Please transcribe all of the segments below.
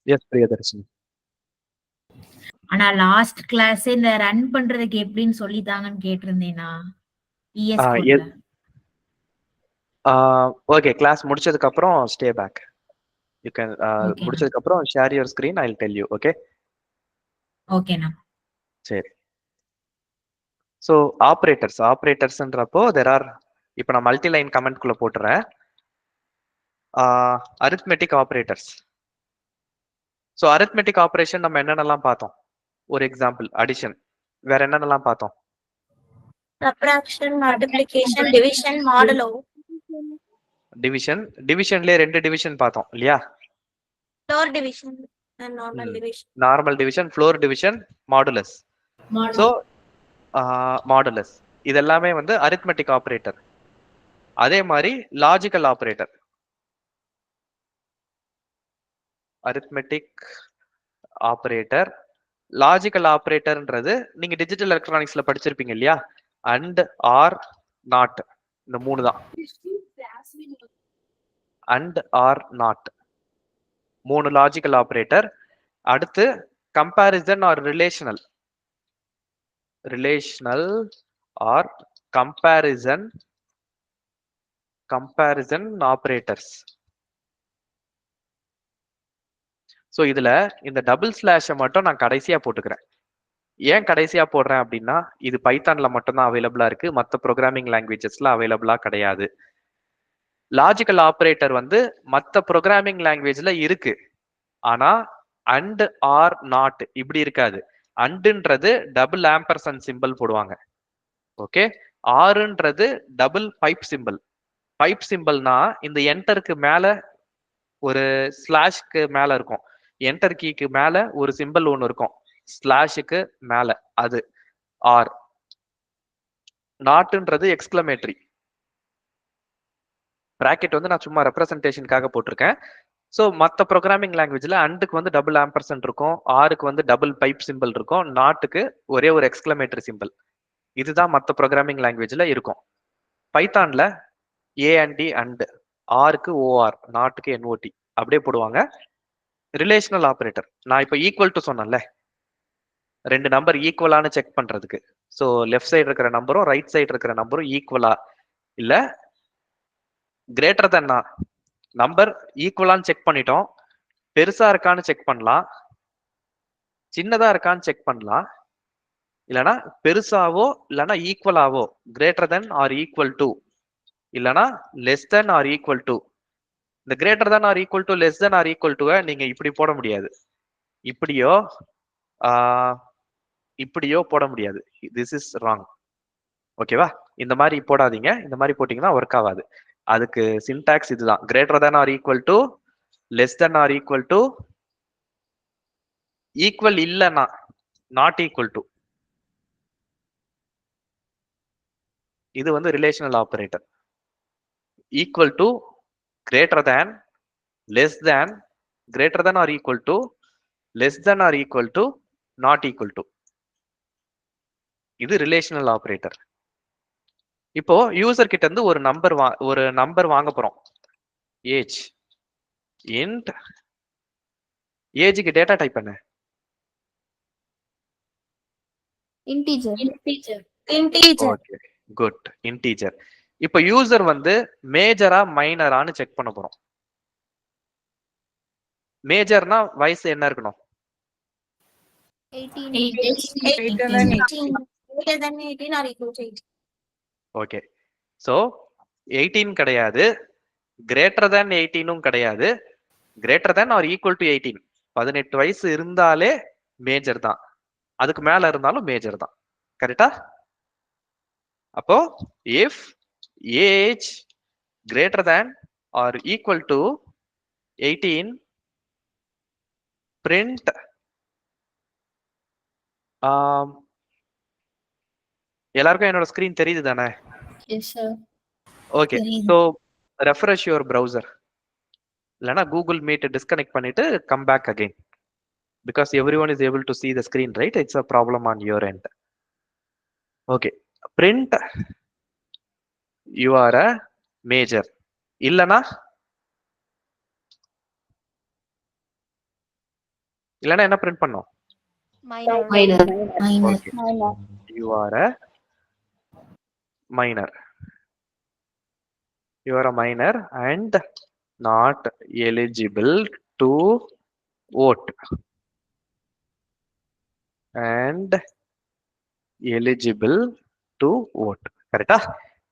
S Priyadarshini. ஆனா last class இந்த run பண்றதுக்கு எப்படின்னு சொல்லித்தாங்கன்னு கேட்டிருந்தேனா ES கோட்ல. ஓகே, கிளாஸ் முடிச்சதுக்கு அப்புறம் ஸ்டே பேக். யூ கேன் ஓகேண்ணா. முடிச்சதுக்கு அப்புறம் share your screen, I will tell you. Okay ஓகேண்ணா. சரி. ஸோ ஆப்ரேட்டர்ஸ்ன்றப்போ தெர் ஆர், இப்போ நான் மல்டி லைன் கமெண்ட்குள்ள போட்டுறேன். Arithmetic operators. So arithmetic operation நம்ம என்னென்னலாம் பார்த்தோம்? ஒரு எக்ஸாம்பிள் அடிஷன். வேற என்னென்னலாம் பார்த்தோம்? Subtraction, multiplication, division, modulo. டிவிஷன்லயே 2 டிவிஷன் பார்த்தோம் இல்லையா? Floor division and normal division. Normal division, floor division, modulus. So modulus இது எல்லாமே வந்து அரித்மெட்டிக் ஆப்ரேட்டர். அதே மாதிரி logical operator. Arithmetic operator, logical ஆப்ரேட்டர்ன்றது நீங்க டிஜிட்டல் எலக்ட்ரானிக்ஸ்ல படிச்சிருப்பீங்க இல்லையா? அண்ட், ஆர், நாட், இந்த 3 தான். And, or, not 3 logical operator. அடுத்து comparison or relational or comparison operators. So இதுல இந்த டபுள் ஸ்லாஷை மட்டும் நான் கடைசியா போட்டுக்கிறேன். ஏன் கடைசியா போடுறேன் அப்படின்னா, இது பைத்தான்ல மட்டும்தான் அவைலபிளா இருக்கு, மற்ற ப்ரோக்ராமிங் லாங்குவேஜஸ்ல அவைலபிளா கிடையாது. லாஜிக்கல் ஆப்ரேட்டர் வந்து மற்ற ப்ரோக்ராமிங் லாங்குவேஜ்ல இருக்கு, ஆனா அண்ட், ஆர், நாட் இப்படி இருக்காது. அண்டுன்றது டபுள் ஆம்பர்சன்ட் சிம்பிள் போடுவாங்க. ஓகே, ஆறுன்றது டபுள் பைப் சிம்பிள். பைப் சிம்பிள்னா இந்த என்டருக்கு மேல ஒரு ஸ்லாஷ்க்கு மேல இருக்கும், என்டர் கீக்கு மேல ஒரு சிம்பிள் ஒன்று இருக்கும், ஸ்லாஷுக்கு மேல, அது ஆர். நாட்டுன்றது எக்ஸ்கிளமேட்டரி. பிராக்கெட் வந்து நான் சும்மா ரெப்ரசன்டேஷனுக்காக போட்டிருக்கேன். ஸோ மற்ற ப்ரோக்ராமிங் லாங்குவேஜ்ல அண்டுக்கு வந்து டபுள் ஆம்பர்சன்ட் இருக்கும், ஆருக்கு வந்து டபுள் பைப் சிம்பிள் இருக்கும், நாட்டுக்கு ஒரே ஒரு எக்ஸ்கிளமேட்டரி சிம்பிள். இதுதான் மற்ற ப்ரோக்ராமிங் லாங்குவேஜ்ல இருக்கும். பைத்தான்ல ஏ அண்ட் டி அண்ட், ஆருக்கு ஓஆர், நாட்டுக்கு என்ஓடி அப்படியே போடுவாங்க. ரிலேஷனல் ஆப்ரேட்டர், நான் இப்போ ஈக்குவல் டு சொன்னேன்ல, 2 நம்பர் ஈக்குவலானு செக் பண்றதுக்கு. ஸோ லெஃப்ட் சைடு இருக்கிற நம்பரும் ரைட் சைடு இருக்கிற நம்பரும் ஈக்குவலா இல்ல கிரேட்டர் தென் நம்பர் ஈக்குவலான்னு செக் பண்ணிட்டோம், பெருசா இருக்கான்னு செக் பண்ணலாம், சின்னதா இருக்கான்னு செக் பண்ணலாம், இல்லைன்னா பெருசாவோ இல்லைன்னா ஈக்குவலாவோ, greater than or equal to, இல்லைன்னா less than or equal to. இந்த greater than or equal to, less than or equal டுவை நீங்க இப்படி போட முடியாது, இப்படியோ இப்படியோ போட முடியாது. This is wrong. ஓகேவா? இந்த மாதிரி போடாதீங்க, இந்த மாதிரி போட்டீங்கன்னா ஒர்க் ஆகாது. அதுக்கு சின்டாக்ஸ் இதுதான், greater than or equal to, less than or equal to, equal இல்லைன்னா நாட் ஈக்குவல் டு. இது வந்து relational operator. Equal to, greater than, less than, greater than or equal to, less than or equal to, not equal to. இது relational operator. இப்போ user கிட்ட இருந்து ஒரு number வாங்க போறோம், ஏஜ். இன்ட் ஏஜுக்கு டேட்டா டைப் பண்ண இன்டிஜர். Okay, good, integer. இப்போ யூசர் வந்து மேஜரா மைனரான்னு செக் பண்ண போறோம். மேஜர்னா வயசு என்ன இருக்கணும்? 18 or equal to 18. Okay, so 18 கிடையாது, கிரேட்டர் தேன் 18ம் கிடையாது, greater than or equal to 18. 18 வயசு இருந்தாலே மேஜர் தான், அதுக்கு மேல இருந்தாலும் மேஜர் தான். கரெக்டா? அப்போ if age greater than or equal to 18, print எல்லாருக்கும் என்னோட ஸ்கிரீன் தெரியுது தானே? Okay, so refresh your browser, இல்லைன்னா கூகுள் மீட் டிஸ்கனெக்ட் பண்ணிட்டு come back again, because everyone is able to see the screen, right? It's a problem on your end. Okay, print you are a major, இல்லைன்னா இல்லைன்னா என்ன print பண்ணோம்? minor. Okay. You are a minor. You are a minor and not eligible to vote. And eligible to vote. கரெக்டா?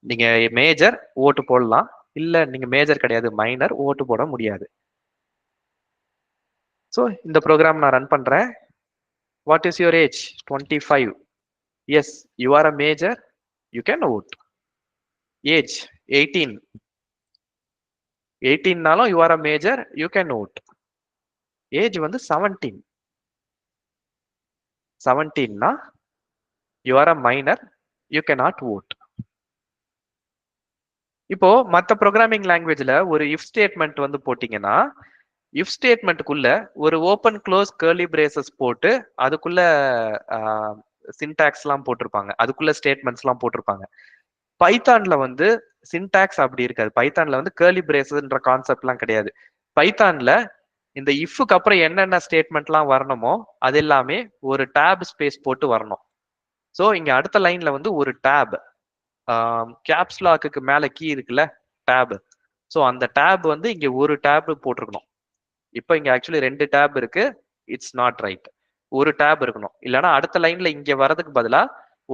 நீங்க major ஓட்டு போடலாம், இல்ல நீங்க மேஜர் கிடையாது மைனர் ஓட்டு போட முடியாது. ஸோ இந்த ப்ரோக்ராம் நான் ரன் பண்றேன். What is your age? 25. Yes, you are a major, you can vote. Age 18. 18நாலும் you are a major, you can vote. Age வந்து 17. 17னா you are a minor, you cannot vote. இப்போ மற்ற programming லாங்குவேஜ்ல ஒரு if statement வந்து போட்டீங்கன்னா, if ஸ்டேட்மெண்ட்டுக்குள்ள ஒரு ஓப்பன் க்ளோஸ் கர்லி பிரேசஸ் போட்டு அதுக்குள்ள சின்டாக்ஸ்லாம் போட்டிருப்பாங்க, அதுக்குள்ள ஸ்டேட்மெண்ட்ஸ்லாம் போட்டிருப்பாங்க. பைத்தான்ல வந்து சின்டாக்ஸ் அப்படி இருக்காது. பைத்தான்ல வந்து கர்லி பிரேசஸ்ன்ற கான்செப்ட்லாம் கிடையாது. பைத்தான்ல இந்த இஃப்க்கு அப்புறம் என்னென்ன ஸ்டேட்மெண்ட்லாம் வரணுமோ அது எல்லாமே ஒரு டேப் ஸ்பேஸ் போட்டு வரணும். ஸோ இங்க அடுத்த லைன்ல வந்து ஒரு டேப், கேப்ஸ் லாக்குக்கு மேல கீ இருக்குல்ல, டேப். ஸோ அந்த டேப் வந்து இங்க ஒரு டேப் போட்டிருக்கணும். இப்போ இங்க ஆக்சுவலி 2 டேப் இருக்கு. It's not right. ஒரு டேப் இருக்கணும். இல்லைன்னா அடுத்த லைன்ல இங்க வரதுக்கு பதிலா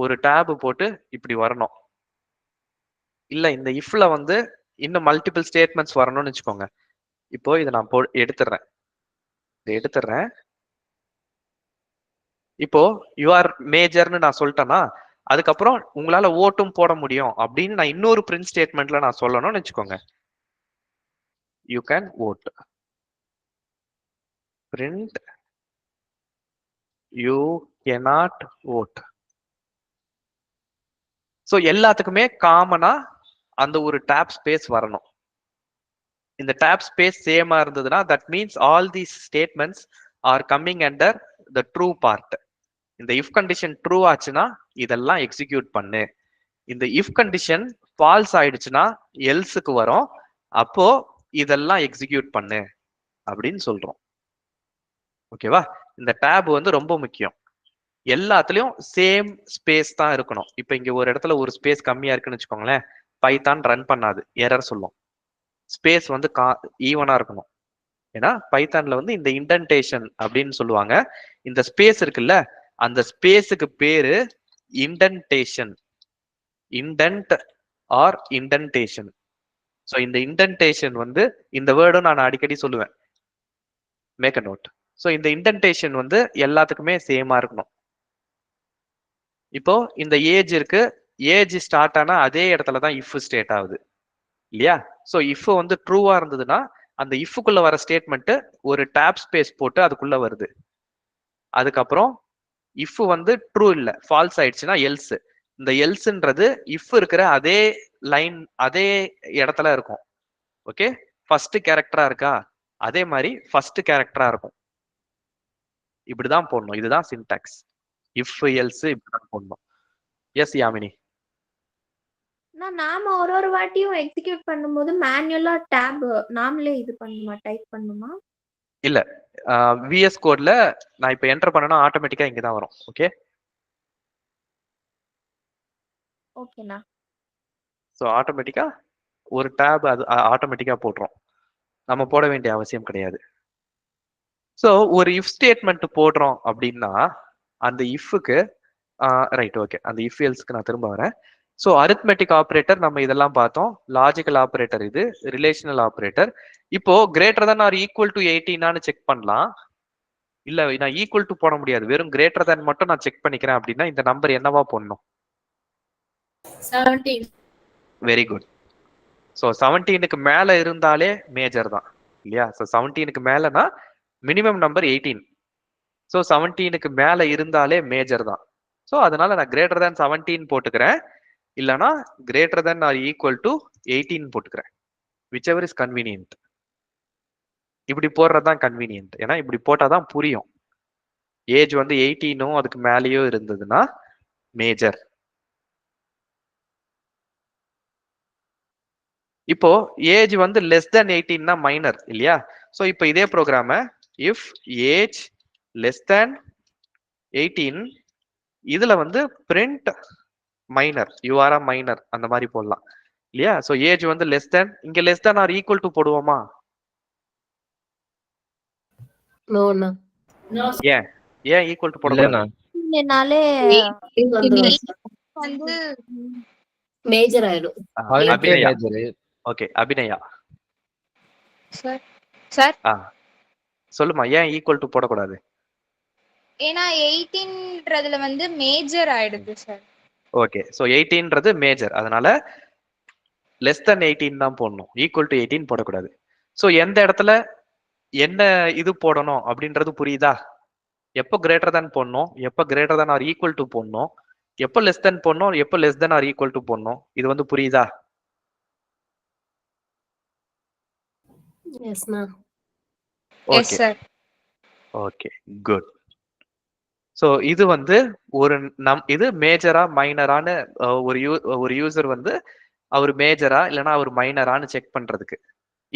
ஒரு டேப் போட்டு இப்படி வரணும். இல்ல இந்த இஃப்ல வந்து இன்னும் மல்டிபிள் ஸ்டேட்மெண்ட்ஸ் வரணும்னு வச்சுக்கோங்க. இப்போ இதை நான் எடுத்துடுறேன். இப்போ யூ ஆர் மேஜர்னு நான் சொல்லிட்டேன்னா, அதுக்கப்புறம் உங்களால ஓட்டும் போட முடியும் அப்படின்னு நான் இன்னொரு பிரிண்ட் ஸ்டேட்மெண்ட்ல நான் சொல்லணும்னு வச்சுக்கோங்க. You can vote. Print you cannot vote. So எல்லாத்துக்குமே காமனா அந்த ஒரு டேப் ஸ்பேஸ் வரணும். இந்த டேப் ஸ்பேஸ் சேமா இருந்ததுன்னா that means all these statements are coming under the true part. இந்த இஃப் கண்டிஷன் ட்ரூ ஆச்சுன்னா இதெல்லாம் எக்ஸிக்யூட் பண்ணு. இந்த இஃப் கண்டிஷன் ஃபால்ஸ் ஆயிடுச்சுன்னா எல்ஸுக்கு வரும், அப்போ இதெல்லாம் எக்ஸிக்யூட் பண்ணு அப்படின்னு சொல்றோம். ஓகேவா? இந்த டேப் வந்து ரொம்ப முக்கியம். எல்லாத்துலயும் சேம் ஸ்பேஸ் தான் இருக்கணும். இப்ப இங்க ஒரு இடத்துல ஒரு ஸ்பேஸ் கம்மியா இருக்குன்னு வச்சுக்கோங்களேன், பைத்தான் ரன் பண்ணாது, எரர் சொல்லும். ஸ்பேஸ் வந்து ஈவனா இருக்கணும். ஏன்னா பைத்தான்ல வந்து இந்த இண்டென்டேஷன் அப்படின்னு சொல்லுவாங்க. இந்த ஸ்பேஸ் இருக்குல்ல, அந்த ஸ்பேஸுக்கு பேரு indentation. Indent or indentation. So இந்த இண்டென்டேஷன் வந்து இந்த வேர்டும் நான் அடிக்கடி சொல்லுவேன், மேக் அ நோட். ஸோ இந்த இண்டென்டேஷன் வந்து எல்லாத்துக்குமே சேமா இருக்கணும். இப்போ இந்த ஏஜ் இருக்கு, ஏஜ் ஸ்டார்ட் ஆனா அதே இடத்துல தான் இஃப் ஸ்டேட் ஆகுது இல்லையா? ஸோ இஃப் வந்து ட்ரூவா இருந்ததுன்னா அந்த இஃப்க்குள்ள வர ஸ்டேட்மெண்ட் ஒரு டேப் ஸ்பேஸ் போட்டு அதுக்குள்ள வருது. அதுக்கப்புறம் இஃப் வந்து ட்ரூ இல்ல ஃபால்ஸ் ஆயிடுச்சுன்னா எல்ஸ். இந்த எல்ஸ்ன்றது இஃப் இருக்கிற அதே லைன் அதே இடத்துல இருக்கும். ஓகே, ஃபர்ஸ்ட் கேரக்டரா இருக்கா, அதே மாதிரி ஃபர்ஸ்ட் கேரக்டரா இருக்கும். இப்படிதான் போடணும். இதுதான் சின்டாக்ஸ். இஃப் எல்ஸ் இப்படிதான் போடணும். எஸ் யாமினி. நாம ஒரு வாட்டியும் எக்ஸிக்யூட் பண்ணும்போது மேனுவலா டேப் நாமளே இது பண்ணுமா, டைப் பண்ணுமா? இல்ல, விஎஸ் கோட்ல நான் இப்ப என்டர் பண்ணனா ஆட்டோமேட்டிக்கா இங்க தான் வரும். ஓகே ஓகேண்ணா. ஸோ ஆட்டோமேட்டிக்கா ஒரு டேப் அது ஆட்டோமேட்டிக்கா போட்டுரும். நம்ம போட வேண்டிய அவசியம் கிடையாது. ஸோ ஒரு இஃப் ஸ்டேட்மெண்ட் போடுறோம் அப்படின்னா அந்த இஃப்க்கு ரைட் ஓகே, அந்த இஃப் எல்ஸ்க்கு நான் திரும்ப வரேன். ஸோ அரித்மெட்டிக் ஆப்ரேட்டர் நம்ம இதெல்லாம் பார்த்தோம், லாஜிக்கல் ஆப்ரேட்டர் இது, ரிலேஷனல் ஆப்ரேட்டர். இப்போ greater than or equal to 18 check பண்ணலாம். இல்ல நான் ஈக்குவல் டு போட முடியாது, வெறும் கிரேட்டர் than மட்டும் நான் செக் பண்ணிக்கிறேன் அப்படின்னா இந்த நம்பர் என்னவா போடணும்? 17. Very good. ஸோ 17க்கு மேல இருந்தாலே மேஜர் தான் இல்லையா? ஸோ 17க்கு மேலனா மினிமம் நம்பர் 18. ஸோ 17க்கு மேல இருந்தாலே மேஜர் தான். ஸோ அதனால நான் கிரேட்டர் than 17 போட்டுக்கிறேன், இல்லைனா greater than or equal to 18 போட்டுக்கிறேன். Whichever is convenient. இப்படி போடுறதுதான் கன்வீனியன்ட். ஏன்னா இப்படி போட்டாதான் புரியும். ஏஜ் வந்து 18 அதுக்கு மேலேயோ இருந்ததுன்னா மேஜர். இப்போ ஏஜ் வந்து லெஸ் தென் 18னா மைனர் இல்லையா? ஸோ இப்போ இதே ப்ரோக்ராம இஃப் ஏஜ் லெஸ் தேன் 18 இதுல வந்து பிரிண்ட் மைனர் யூஆர் மைனர் அந்த மாதிரி போடலாம் இல்லையா? சோ ஏஜ் வந்து லெஸ் தேன், இங்க less than or equal to போடுவோமா? நோண்ணா. ஏன் ஏன் ஈக்குவல் டு போடக்கூடாது? என்னாலே வந்து மேஜர் ஆயிடும். Abhinaya. Okay Abhinaya. Sir sir சொல்லுமா ஏன் ஈக்குவல் டு போடக்கூடாது? ஏன்னா 18ன்றதுல வந்து மேஜர் ஆயிடுது சார். ஓகே சோ 18ன்றது மேஜர், அதனால லெஸ் தென் 18 தான் போடணும், ஈக்குவல் டு 18 போடக்கூடாது. சோ எந்த இடத்துல என்ன இது போடணும் அப்படின்றது புரியுதா? எப்போ கிரேட்டர் தேன் போடணும், எப்போ greater than or equal to போடணும், எப்போ லெஸ் தென் போடணும், எப்போ less than or equal to போடணும், இது வந்து புரியுதா? எஸ்ண்ணா. Yes sir. Okay good. So இது வந்து ஒரு இது மேஜரா மைனரான ஒரு யூசர் வந்து அவர் மேஜரா இல்லைன்னா அவர் மைனரான்னு செக் பண்றதுக்கு.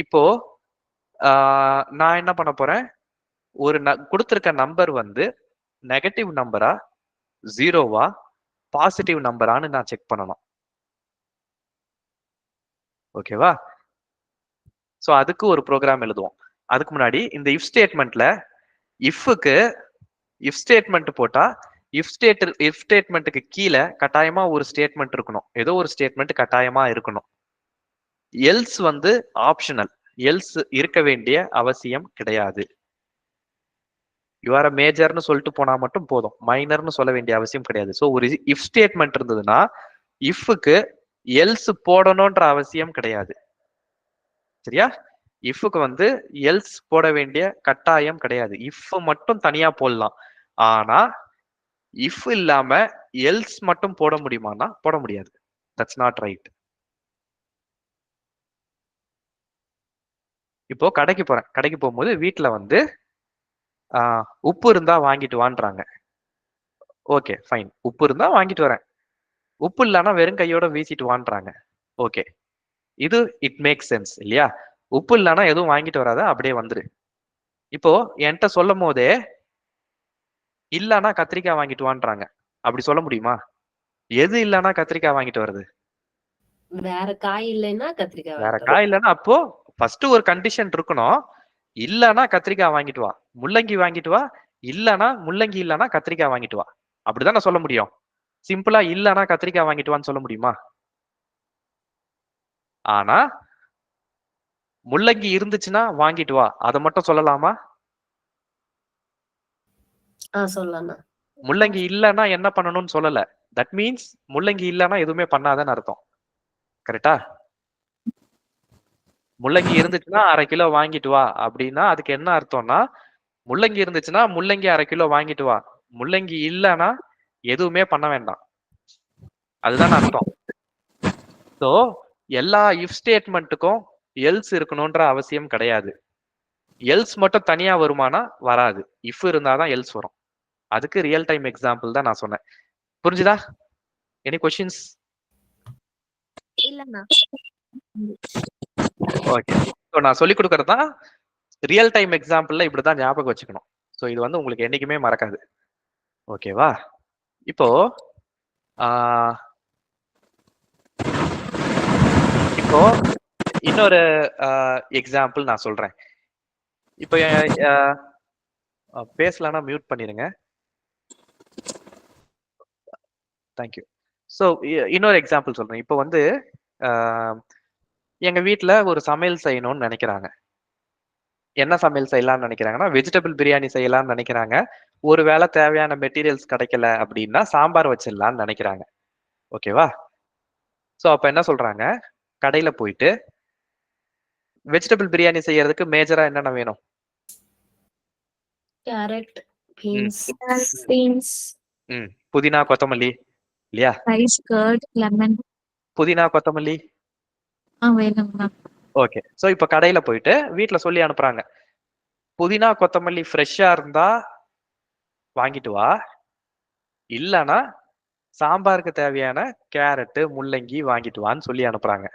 இப்போ நான் என்ன பண்ண போறேன், ஒரு கொடுத்திருக்க நம்பர் வந்து நெகட்டிவ் நம்பரா ஜீரோவா பாசிட்டிவ் நம்பரான்னு நான் செக் பண்ணணும். ஓகேவா? சோ அதுக்கு ஒரு ப்ரோக்ராம் எழுதுவோம். அதுக்கு முன்னாடி இந்த இஃப் ஸ்டேட்மெண்ட்ல இஃப்க்கு இஃப் ஸ்டேட்மெண்ட் போட்டா இஃப் ஸ்டேட்மெண்ட்டுக்கு கீழே கட்டாயமா ஒரு ஸ்டேட்மெண்ட் இருக்கணும், ஏதோ ஒரு ஸ்டேட்மெண்ட் கட்டாயமா இருக்கணும். எல்ஸ் வந்து ஆப்ஷனல், எல்ஸ் இருக்க வேண்டிய அவசியம் கிடையாது. யூஆர் மேஜர்னு சொல்லிட்டு போனா மட்டும் போதும், மைனர்னு சொல்ல வேண்டிய அவசியம் கிடையாது. ஸோ ஒரு இஃப் ஸ்டேட்மெண்ட் இருந்ததுன்னா இஃப்க்கு எல்ஸ் போடணும்ன்ற அவசியம் கிடையாது. சரியா? இஃப்க்கு வந்து எல்ஸ் போட வேண்டிய கட்டாயம் கிடையாது, இஃப் மட்டும் தனியா போடலாம். ஆனா இஃப் இல்லாம எல்ஸ் மட்டும் போட முடியுமானா போட முடியாது. That's not right. இப்போ கடைக்கு போறேன், கடைக்கு போகும்போது வீட்டுல வந்து உப்பு இருந்தா வாங்கிட்டு வான்றாங்க. ஓகே ஃபைன், உப்பு இருந்தா வாங்கிட்டு வரேன். உப்பு இல்லைன்னா வெறும் கையோட வீசிட்டு வான்றாங்க. ஓகே, இது இட் மேக் சென்ஸ் இல்லையா? உப்பு இல்லைன்னா எதுவும் வாங்கிட்டு வராத, அப்படியே வந்துரு. இப்போ என்கிட்ட சொல்லும் போதே இல்லைன்னா கத்திரிக்காய் வாங்கிட்டு வான்றாங்க, அப்படி சொல்ல முடியுமா? எது இல்லைன்னா கத்திரிக்காய் வாங்கிட்டு வருது? வேற காய் இல்லைன்னா கத்திரிக்காய். வேற காய் இல்லைன்னா அப்போ ஃபர்ஸ்ட் ஒரு கண்டிஷன் இருக்கணும், இல்லைன்னா கத்திரிக்காய் வாங்கிட்டு வா, முள்ளங்கி வாங்கிட்டு வா, இல்லைன்னா முள்ளங்கி இல்லைன்னா கத்திரிக்காய் வாங்கிட்டு வா, அப்படிதான் நான் சொல்ல முடியும். சிம்பிளா இல்லைன்னா கத்திரிக்காய் வாங்கிட்டு வான்னு சொல்ல முடியுமா? ஆனா முள்ளங்கி இருந்துச்சுன்னா வாங்கிட்டு வா, அதை மட்டும் சொல்லலாமா? சொல்லலாம். முள்ளங்கி இல்லைன்னா என்ன பண்ணணும்னு சொல்லல. தட் மீன்ஸ் முள்ளங்கி இல்லைன்னா எதுவுமே பண்ணாதன்னு அர்த்தம். கரெக்டா? முள்ளங்கி இருந்துச்சுன்னா 1/2 கிலோ வாங்கிட்டு வா அப்படின்னா அதுக்கு என்ன அர்த்தம்னா, முள்ளங்கி இருந்துச்சுன்னா முள்ளங்கி 1/2 கிலோ வாங்கிட்டு வா, முள்ளங்கி இல்லைன்னா எதுவுமே பண்ண வேண்டாம், அதுதான் அர்த்தம். ஸோ எல்லா இஃப் ஸ்டேட்மெண்ட்டுக்கும் எல்ஸ் இருக்கணும்ன்ற அவசியம் கிடையாது. எல்ஸ் மட்டும் தனியா வருமானா வராது, இஃப் இருந்தாதான் எல்ஸ் வரும். அதுக்கு ரியல் டைம் எக்ஸாம்பிள் தான் நான் சொன்னேன். புரிஞ்சுதா? Any questions? இல்லண்ணா. ஓகே, ஸோ நான் சொல்லி கொடுக்கறது தான் ரியல் டைம் எக்ஸாம்பிள்ல இப்படிதான் ஞாபகம் வச்சுக்கணும். ஸோ இது வந்து உங்களுக்கு என்னைக்குமே மறக்காது. ஓகேவா? இப்போ இப்போ இன்னொரு எக்ஸாம்பிள் நான் சொல்றேன். இப்போ பேசலாம்னா மியூட் பண்ணிருங்க. தேங்க்யூ. ஸோ இன்னொரு எக்ஸாம்பிள் சொல்றேன். இப்போ வந்து எங்க வீட்டுல ஒரு சமையல் செய்யணும்னு நினைக்கிறாங்க. என்ன சமையல் செய்யலாம்னு நினைக்கிறாங்கன்னா வெஜிடபிள் பிரியாணி செய்யலாம்னு நினைக்கிறாங்க. ஒருவேளை தேவையான மெட்டீரியல்ஸ் கிடைக்கல அப்படின்னா சாம்பார் வச்சிடலாம்னு நினைக்கிறாங்க. ஓகேவா? ஸோ அப்ப என்ன சொல்றாங்க, கடையில போயிட்டு வெஜிடபிள் பிரியாணி செய்யறதுக்கு மேஜரா என்னென்ன வேணும்? கேரட், பீன்ஸ், புதினா கொத்தமல்லி இல்லையா? Rice, curd, lemon. புதினா கொத்தமல்லி வேணும்னா. ஓகே, ஸோ இப்போ கடையில போயிட்டு வீட்டுல சொல்லி அனுப்புறாங்க, புதினா கொத்தமல்லி ஃப்ரெஷ்ஷா இருந்தா வாங்கிட்டு வா, இல்லைன்னா சாம்பாருக்கு தேவையான கேரட்டு முள்ளங்கி வாங்கிட்டு வான்னு சொல்லி அனுப்புறாங்க.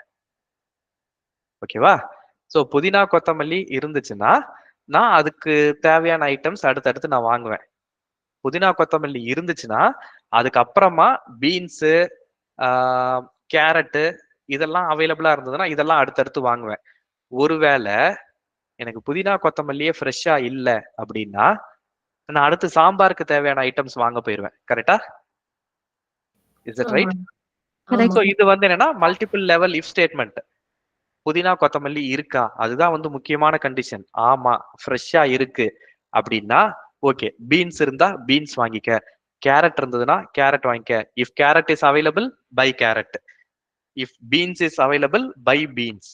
ஓகேவா? ஸோ புதினா கொத்தமல்லி இருந்துச்சுன்னா நான் அதுக்கு தேவையான ஐட்டம்ஸ் அடுத்தடுத்து நான் வாங்குவேன். புதினா கொத்தமல்லி இருந்துச்சுன்னா அதுக்கப்புறமா பீன்ஸு, கேரட்டு இதெல்லாம் அவைலபிளா இருந்ததுன்னா இதெல்லாம் அடுத்தடுத்து வாங்குவேன். ஒருவேளை எனக்கு புதினா கொத்தமல்லியே ஃப்ரெஷ்ஷா இல்ல அப்படின்னா நான் அடுத்து சாம்பாருக்கு தேவையான ஐட்டம்ஸ் வாங்க போயிருவேன். கரெக்டா? Is it right? Correct. So இது வந்து என்னன்னா மல்டிபிள் லெவல் இஃப் ஸ்டேட்மெண்ட். புதினா கொத்தமல்லி இருக்கா, அதுதான் வந்து முக்கியமான கண்டிஷன். ஆமா ஃப்ரெஷ்ஷா இருக்கு அப்படின்னா ஓகே, பீன்ஸ் இருந்தா பீன்ஸ் வாங்கிக்க, கேரட் இருந்ததுன்னா கேரட் வாங்கிக்க. If carrot is available buy carrot, if beans is available buy beans.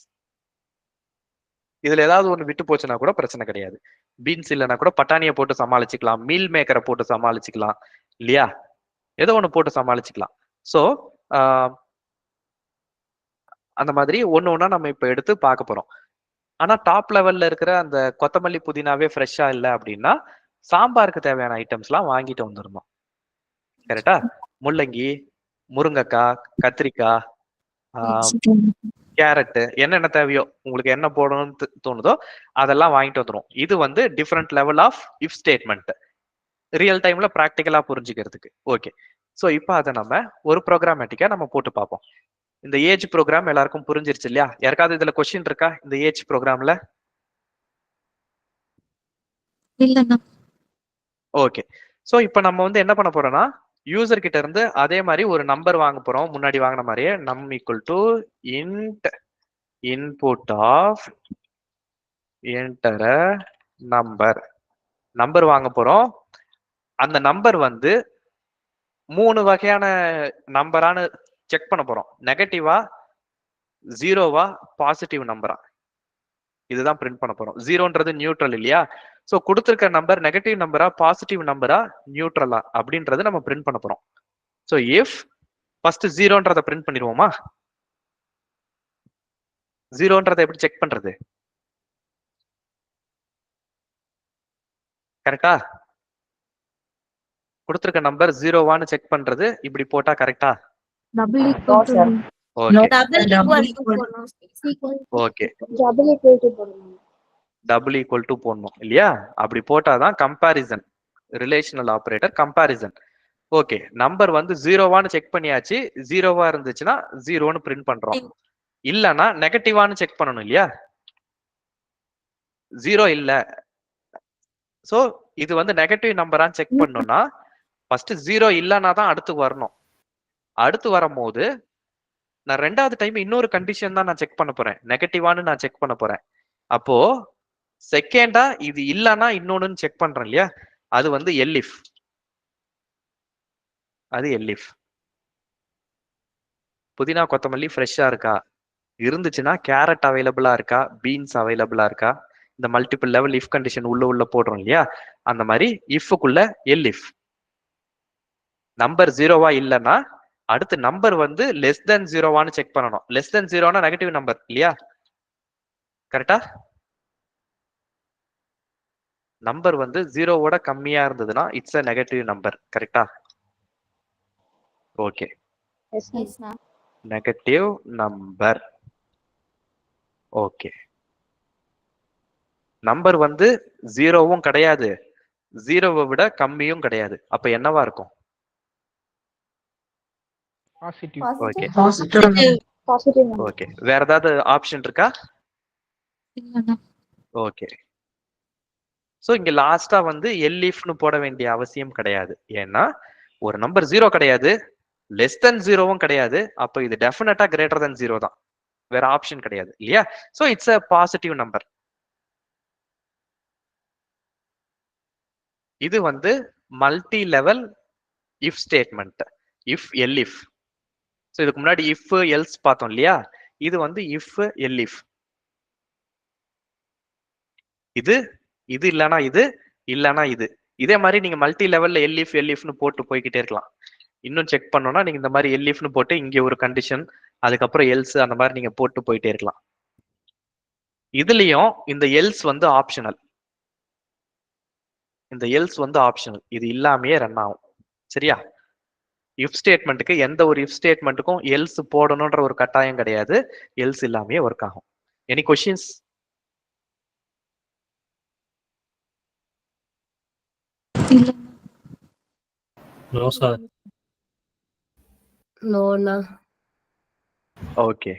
இதுல ஏதாவது ஒண்ணு விட்டு போச்சுன்னா கூட பிரச்சனை கிடையாது. பீன்ஸ் இல்லைன்னா கூட பட்டாணியை போட்டு சமாளிச்சுக்கலாம், மீல் மேக்கரை போட்டு சமாளிச்சுக்கலாம், இல்லையா? ஏதோ ஒண்ணு போட்டு சமாளிச்சுக்கலாம். ஸோ அந்த மாதிரி ஒண்ணு ஒண்ணா நம்ம இப்ப எடுத்து பார்க்க போறோம். ஆனா டாப் லெவல்ல இருக்கிற அந்த கொத்தமல்லி புதினாவே ஃப்ரெஷ்ஷா இல்லை அப்படின்னா சாம்பாருக்கு தேவையான ஐட்டம்ஸ் எல்லாம் வாங்கிட்டு வந்துடணும். கரெக்டா? முள்ளங்கி, முருங்கைக்காய், கத்திரிக்காய், கேரட், என்னென்ன தேவையோ உங்களுக்கு என்ன போடணும்னு தோணுதோ அதெல்லாம் வாங்கிட்டு வந்துடும். இது வந்து different level of if statement, real டைம்ல ப்ராக்டிக்கலா புரிஞ்சுக்கிறதுக்கு. ஓகே, ஸோ இப்போ அதை நம்ம ஒரு ப்ரோக்ராமேட்டிக்கா நம்ம போட்டு பார்ப்போம். இந்த ஏஜ் ப்ரோக்ராம் எல்லாருக்கும் புரிஞ்சிருச்சு இல்லையா? யாருக்காவது இதுல கொஸ்டின் இருக்கா இந்த ஏஜ் ப்ரோக்ராம்ல? இல்லண்ணா. ஓகே, ஸோ இப்போ நம்ம வந்து என்ன பண்ண போறோம்னா யூசர் கிட்ட இருந்து அதே மாதிரி ஒரு நம்பர் வாங்க போறோம். முன்னாடி வாங்கின மாதிரியே நம் equal to int input of enter number வாங்க போறோம். அந்த நம்பர் வந்து 3 வகையான நம்பரானு செக் பண்ண போறோம். நெகட்டிவா, ஜீரோவா, பாசிட்டிவ் நம்பரா, இதுதான் பிரிண்ட் பண்ண போறோம். ஜீரோன்றது நியூட்ரல் இல்லையா? சோ கொடுத்திருக்க நம்பர் நெகட்டிவ் நம்பரா, பாசிட்டிவ் நம்பரா, நியூட்ரலா அப்படின்றது நம்ம பிரிண்ட் பண்ண போறோம். சோ இஃப் ஃபர்ஸ்ட் ஜீரோன்றத பிரிண்ட் பண்ணிடுவோமா? ஜீரோன்றதை எப்படி செக் பண்றது? கரெக்டா? கொடுத்திருக்க நம்பர் ஜீரோவான்னு செக் பண்றது இப்படி போட்டா கரெக்டா? Double equal to okay okay, double equal to போடணும் இல்லையா? அப்படி போட்டாதான் comparison, relational operator comparison. Okay, number வந்து ஜீரோவான்னு செக் பண்ணியாச்சு. ஜீரோவா இருந்துச்சுன்னா ஜீரோன்னு பிரிண்ட் பண்றோம், இல்லனா நெகட்டிவான்னு செக் பண்ணணும் இல்லையா? ஜீரோ இல்ல, சோ இது வந்து நெகட்டிவ் நம்பரான்னு செக் பண்ணணும்னா ஃபர்ஸ்ட் ஜீரோ இல்லைன்னா தான் அடுத்து வரணும். அடுத்து வரும்போது நான் ரெண்டாவது டைம் இன்னொரு கண்டிஷன் தான் நான் செக் பண்ண போறேன், நெகட்டிவான்னு நான் செக் பண்ண போறேன். அப்போ செகண்டா இது இல்லைன்னா இன்னொன்னு செக் பண்றேன் இல்லையா? அது வந்து எல்இஃப். அது எல்இஃப். புதினா கொத்தமல்லி ஃப்ரெஷ்ஷா இருக்கா, இருந்துச்சுன்னா கேரட் அவைலபிளா இருக்கா, பீன்ஸ் அவைலபிளா இருக்கா, இந்த மல்டிபிள் லெவல் இஃப் கண்டிஷன் உள்ள போடுறோம் இல்லையா? அந்த மாதிரி இஃப்க்குள்ள எல்இஃப். நம்பர் ஜீரோவா இல்லைன்னா அடுத்து நம்பர் வந்து லெஸ் தென் ஜீரோவான்னு செக் பண்ணணும். லெஸ் தென் ஜீரோனா நெகட்டிவ் நம்பர் இல்லையா? கரெக்டா? நம்பர் வந்து ஜீரோவோட கம்மியா இருந்ததுன்னா இட்ஸ் அ நெகட்டிவ் நம்பர். கரெக்டா? Okay, negative number. Okay, number வந்து ஜீரோவும் கிடையாது, ஜீரோவை விட கம்மியும் கிடையாது. அப்ப என்னவா இருக்கும்? ஓகே ஓகே, வேற ஏதாவது ஆப்ஷன் இருக்கா? இல்லண்ணா. ஓகே, சோ இங்க லாஸ்டா வந்து எல்இஃப்னு போட வேண்டிய அவசியம் கிடையாது. ஏன்னா ஒரு நம்பர் ஜீரோ கிடையாது, லெஸ் தென் ஜீரோவும் கிடையாது. அப்ப இது டெஃபினட்டா கிரேட்டர் தென் ஜீரோ தான், வேற ஆப்ஷன் கிடையாது இல்லையா? So it's a positive number. இது வந்து multi level if statement, if elif. So இதுக்கு முன்னாடி இஃப் எல்ஸ் பார்த்தோம் இல்லையா? இது வந்து இஃப் எல்இஃப். இது இது இல்லனா இது, இல்லனா இது. இதே மாதிரி நீங்க மல்டி லெவல்ல எல்இஃப் எல்இஃப்னு போட்டு போய்கிட்டே இருக்கலாம். இன்னும் செக் பண்ணோம்னா நீங்க இந்த மாதிரி எல்இஃப்னு போட்டு இங்க ஒரு கண்டிஷன், அதுக்கப்புறம் எல்ஸ், அந்த மாதிரி நீங்க போட்டு போயிட்டே இருக்கலாம். இதுலயும் இந்த எல்ஸ் வந்து ஆப்ஷனல். இந்த எல்ஸ் வந்து ஆப்ஷனல், இது இல்லாமயே ரன் ஆகும். சரியா? இஃப் ஸ்டேட்மெண்ட்டுக்கு எந்த ஒரு இஃப் ஸ்டேட்மெண்ட்டுக்கும் எல்ஸ் போடணும்ன்ற ஒரு கட்டாயம் கிடையாது, எல்ஸ் இல்லாமயே ஒர்க் ஆகும். Any questions? இல்லண்ணா. No sir. நோண்ணா. Okay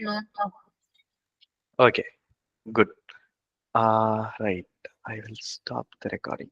okay good right. I will stop the recording.